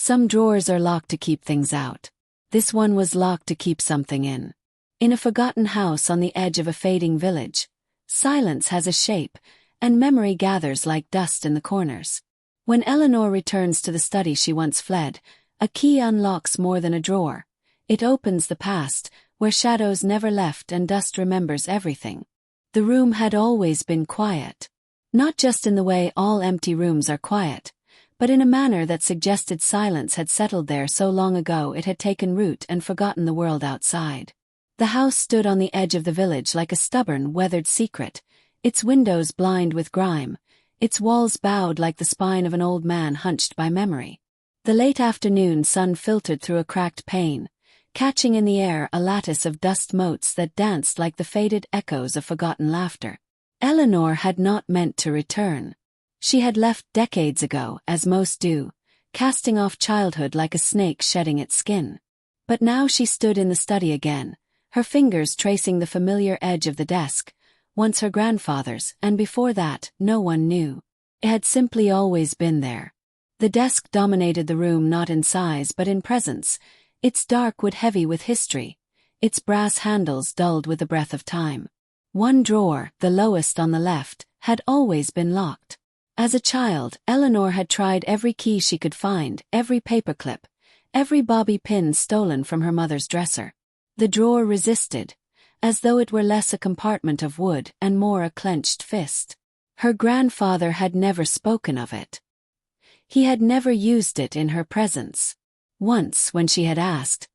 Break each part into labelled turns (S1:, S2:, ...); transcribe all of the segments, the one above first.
S1: Some drawers are locked to keep things out. This one was locked to keep something in. In a forgotten house on the edge of a fading village, silence has a shape, and memory gathers like dust in the corners. When Eleanor returns to the study she once fled, a key unlocks more than a drawer. It opens the past, where shadows never left and dust remembers everything. The room had always been quiet. Not just in the way all empty rooms are quiet, but in a manner that suggested silence had settled there so long ago it had taken root and forgotten the world outside. The house stood on the edge of the village like a stubborn, weathered secret, its windows blind with grime, its walls bowed like the spine of an old man hunched by memory. The late afternoon sun filtered through a cracked pane, catching in the air a lattice of dust motes that danced like the faded echoes of forgotten laughter. Eleanor had not meant to return. She had left decades ago, as most do, casting off childhood like a snake shedding its skin. But now she stood in the study again, her fingers tracing the familiar edge of the desk, once her grandfather's, and before that, no one knew. It had simply always been there. The desk dominated the room not in size but in presence, its dark wood heavy with history, its brass handles dulled with the breath of time. One drawer, the lowest on the left, had always been locked. As a child, Eleanor had tried every key she could find, every paperclip, every bobby pin stolen from her mother's dresser. The drawer resisted, as though it were less a compartment of wood and more a clenched fist. Her grandfather had never spoken of it. He had never used it in her presence. Once, when she had asked,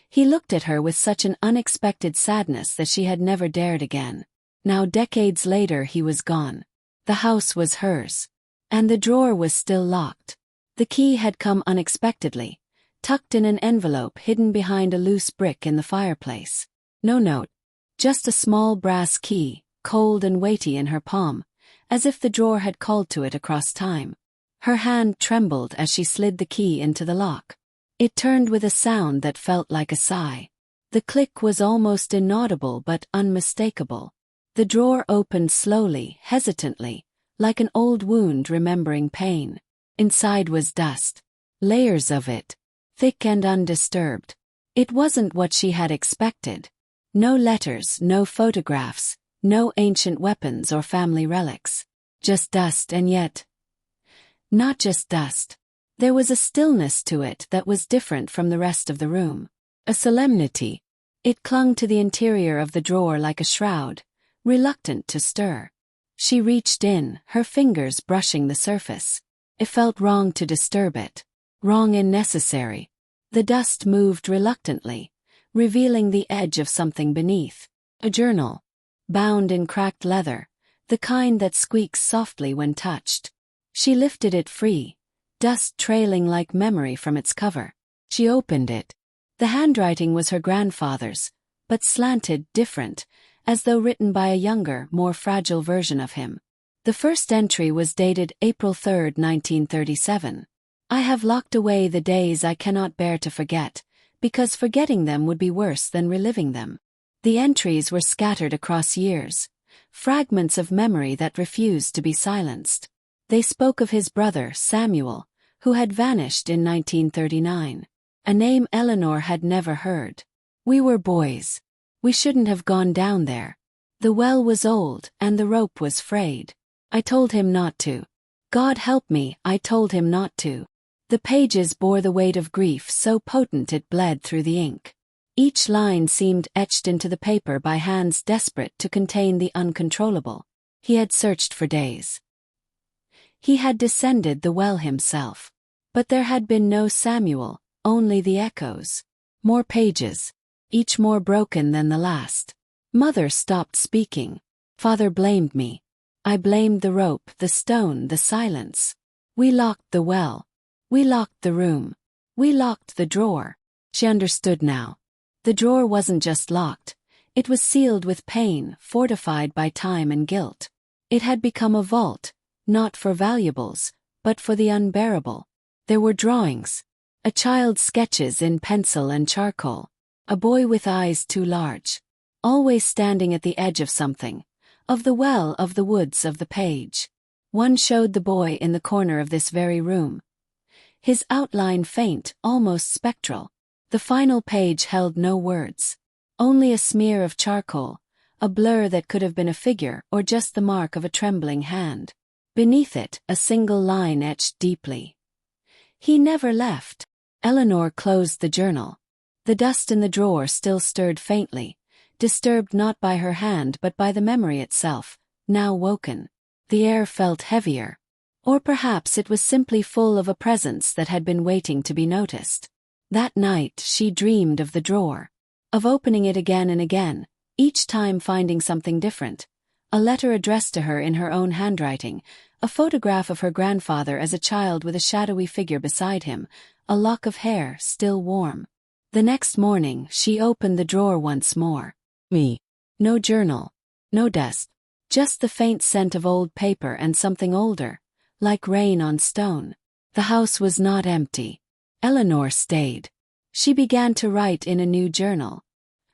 S1: he looked at her with such an unexpected sadness that she had never dared again. Now decades later he was gone. The house was hers. And the drawer was still locked. The key had come unexpectedly, tucked in an envelope hidden behind a loose brick in the fireplace. No note. Just a small brass key, cold and weighty in her palm, as if the drawer had called to it across time. Her hand trembled as she slid the key into the lock. It turned with a sound that felt like a sigh. The click was almost inaudible but unmistakable. The drawer opened slowly, hesitantly, like an old wound remembering pain. Inside was dust. Layers of it, thick and undisturbed. It wasn't what she had expected. No letters, no photographs, no ancient weapons or family relics. Just dust, and yet, not just dust. There was a stillness to it that was different from the rest of the room. A solemnity. It clung to the interior of the drawer like a shroud, reluctant to stir. She reached in, her fingers brushing the surface. It felt wrong to disturb it. Wrong and necessary. The dust moved reluctantly, revealing the edge of something beneath. A journal. Bound in cracked leather, the kind that squeaks softly when touched. She lifted it free, dust trailing like memory from its cover. She opened it. The handwriting was her grandfather's, but slanted, different, as though written by a younger, more fragile version of him. The first entry was dated April 3, 1937. I have locked away the days I cannot bear to forget, because forgetting them would be worse than reliving them. The entries were scattered across years, fragments of memory that refused to be silenced. They spoke of his brother, Samuel, who had vanished in 1939. A name Eleanor had never heard. We were boys. We shouldn't have gone down there. The well was old, and the rope was frayed. I told him not to. God help me, I told him not to. The pages bore the weight of grief so potent it bled through the ink. Each line seemed etched into the paper by hands desperate to contain the uncontrollable. He had searched for days. He had descended the well himself. But there had been no Samuel, only the echoes. More pages, each more broken than the last. Mother stopped speaking. Father blamed me. I blamed the rope, the stone, the silence. We locked the well. We locked the room. We locked the drawer. She understood now. The drawer wasn't just locked. It was sealed with pain, fortified by time and guilt. It had become a vault, not for valuables, but for the unbearable. There were drawings. A child's sketches in pencil and charcoal. A boy with eyes too large. Always standing at the edge of something. Of the well, of the woods, of the page. One showed the boy in the corner of this very room. his outline faint, almost spectral. The final page held no words. Only a smear of charcoal, a blur that could have been a figure or just the mark of a trembling hand. Beneath it, a single line etched deeply. He never left. Eleanor closed the journal. The dust in the drawer still stirred faintly, disturbed not by her hand but by the memory itself, now woken. The air felt heavier. Or perhaps it was simply full of a presence that had been waiting to be noticed. That night she dreamed of the drawer, of opening it again and again, each time finding something different. A letter addressed to her in her own handwriting, a photograph of her grandfather as a child with a shadowy figure beside him, a lock of hair still warm. The next morning she opened the drawer once more. No journal, no dust, just the faint scent of old paper and something older, like rain on stone. The house was not empty. Eleanor stayed. She began to write in a new journal.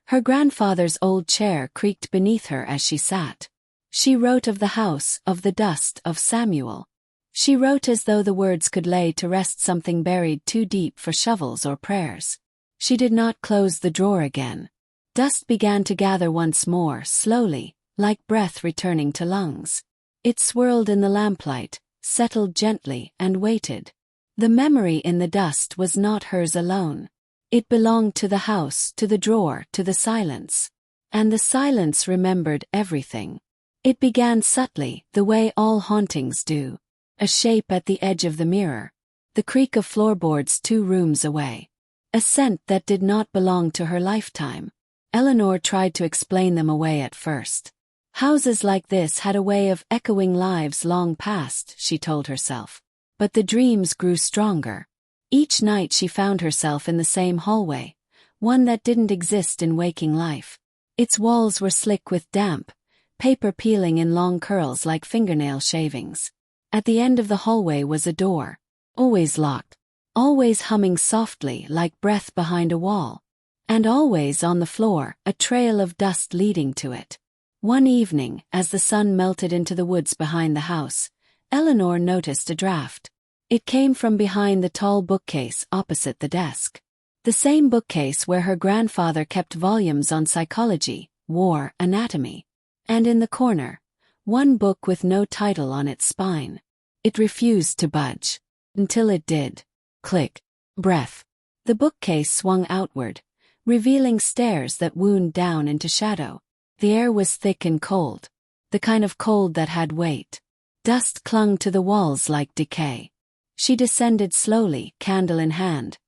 S1: Her grandfather's old chair creaked beneath her as she sat. She wrote of the house, of the dust, of Samuel. She wrote as though the words could lay to rest something buried too deep for shovels or prayers. She did not close the drawer again. Dust began to gather once more, slowly, like breath returning to lungs. It swirled in the lamplight, settled gently, and waited. The memory in the dust was not hers alone. It belonged to the house, to the drawer, to the silence. And the silence remembered everything. It began subtly, the way all hauntings do. A shape at the edge of the mirror. The creak of floorboards 2 rooms away. A scent that did not belong to her lifetime. Eleanor tried to explain them away at first. Houses like this had a way of echoing lives long past, she told herself. But the dreams grew stronger. Each night she found herself in the same hallway, one that didn't exist in waking life. Its walls were slick with damp, paper peeling in long curls like fingernail shavings. At the end of the hallway was a door, always locked, always humming softly like breath behind a wall, and always on the floor, a trail of dust leading to it. One evening, as the sun melted into the woods behind the house, Eleanor noticed a draft. It came from behind the tall bookcase opposite the desk. The same bookcase where her grandfather kept volumes on psychology, war, anatomy. And in the corner, one book with no title on its spine. It refused to budge. Until it did. Click. Breath. The bookcase swung outward, revealing stairs that wound down into shadow. The air was thick and cold. The kind of cold that had weight. Dust clung to the walls like decay. She descended slowly, candle in hand,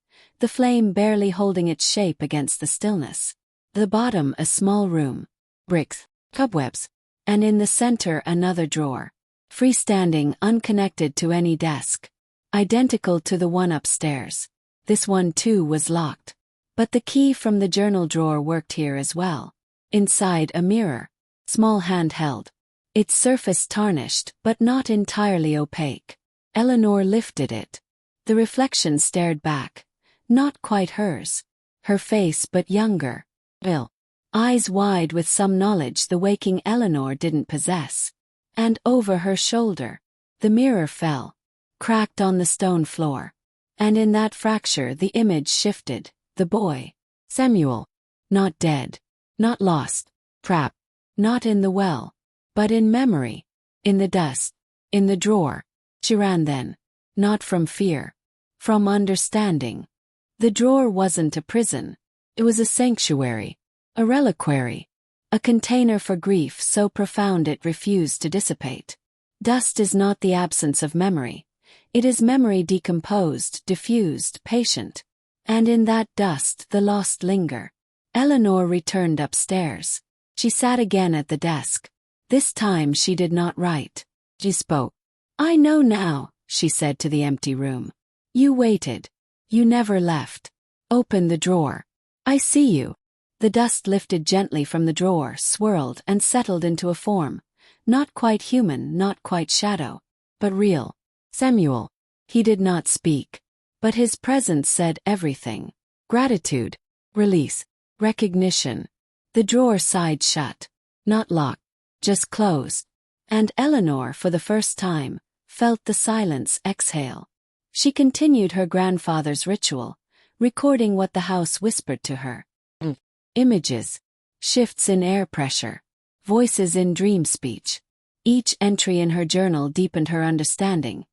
S1: the flame barely holding its shape against the stillness. The bottom a small room. Bricks. Cobwebs. And in the center another drawer. Freestanding, unconnected to any desk. Identical to the one upstairs. This one too was locked. But the key from the journal drawer worked here as well. Inside a mirror. Small handheld. Its surface tarnished, but not entirely opaque. Eleanor lifted it. The reflection stared back. Not quite hers. Her face but younger. Ill. Eyes wide with some knowledge the waking Eleanor didn't possess. And over her shoulder, the mirror fell, cracked on the stone floor. And in that fracture the image shifted, the boy. Samuel. Not dead. Not lost. Trapped. Not in the well. But in memory. In the dust. In the drawer. She ran then. Not from fear. From understanding. The drawer wasn't a prison. It was a sanctuary. A reliquary. A container for grief so profound it refused to dissipate. Dust is not the absence of memory. It is memory decomposed, diffused, patient. And in that dust the lost linger. Eleanor returned upstairs. She sat again at the desk. This time she did not write. She spoke. "I know now," she said to the empty room. "You waited. You never left. Open the drawer. I see you." The dust lifted gently from the drawer, swirled and settled into a form. Not quite human, not quite shadow. But real. Samuel. He did not speak. But his presence said everything. Gratitude. Release. Recognition. The drawer sighed shut. Not locked. Just closed. And Eleanor, for the first time, felt the silence exhale. She continued her grandfather's ritual, recording what the house whispered to her. Images, shifts in air pressure, voices in dream speech. Each entry in her journal deepened her understanding,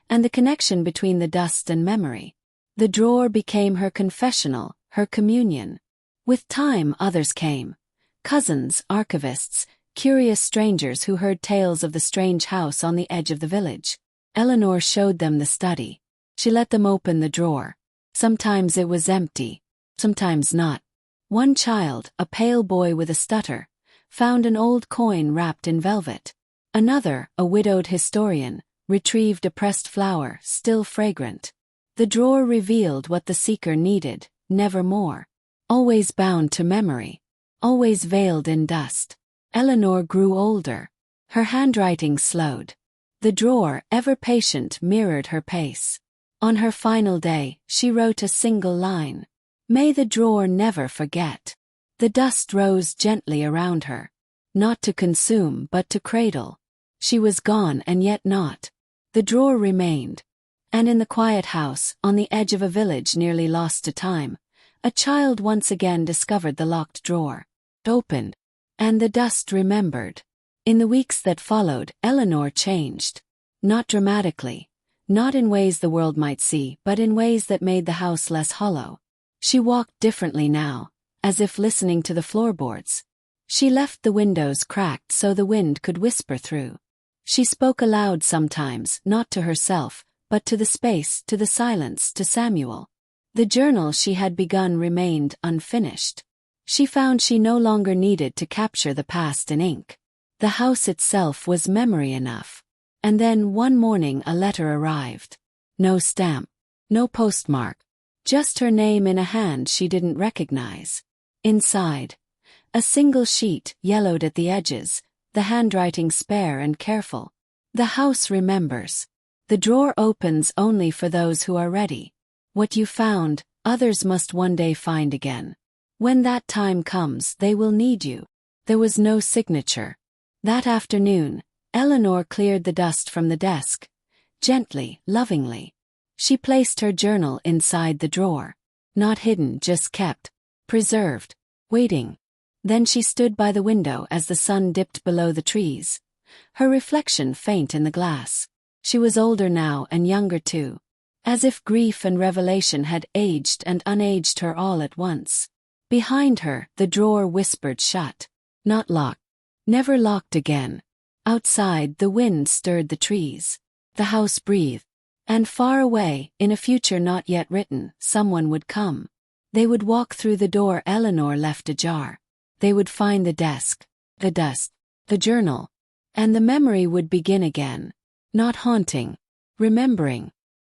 S1: and the connection between the dust and memory. The drawer became her confessional, her communion. With time, others came. Cousins, archivists, curious strangers who heard tales of the strange house on the edge of the village. Eleanor showed them the study. She let them open the drawer. Sometimes it was empty, sometimes not. One child, a pale boy with a stutter, found an old coin wrapped in velvet. Another, a widowed historian, retrieved a pressed flower, still fragrant. The drawer revealed what the seeker needed, never more. Always bound to memory. Always veiled in dust. Eleanor grew older. Her handwriting slowed. The drawer, ever patient, mirrored her pace. On her final day, she wrote a single line. May the drawer never forget. The dust rose gently around her. Not to consume but to cradle. She was gone and yet not. The drawer remained. And in the quiet house, on the edge of a village nearly lost to time, a child once again discovered the locked drawer. Opened. And the dust remembered. In the weeks that followed, Eleanor changed. Not dramatically. Not in ways the world might see, but in ways that made the house less hollow. She walked differently now, as if listening to the floorboards. She left the windows cracked so the wind could whisper through. She spoke aloud sometimes, not to herself, but to the space, to the silence, to Samuel. The journal she had begun remained unfinished. She found she no longer needed to capture the past in ink. The house itself was memory enough. And then one morning a letter arrived. No stamp. No postmark. Just her name in a hand she didn't recognize. Inside, a single sheet, yellowed at the edges, the handwriting spare and careful. The house remembers. The drawer opens only for those who are ready. What you found, others must one day find again. When that time comes, they will need you. There was no signature. That afternoon, Eleanor cleared the dust from the desk. Gently, lovingly. She placed her journal inside the drawer. Not hidden, just kept. Preserved. Waiting. Then she stood by the window as the sun dipped below the trees. Her reflection faint in the glass. She was older now and younger too. As if grief and revelation had aged and unaged her all at once. Behind her, the drawer whispered shut. Not locked. Never locked again. Outside, the wind stirred the trees. The house breathed. And far away, in a future not yet written, someone would come. They would walk through the door Eleanor left ajar. They would find the desk, the dust, the journal. And the memory would begin again. Not haunting. Remembering.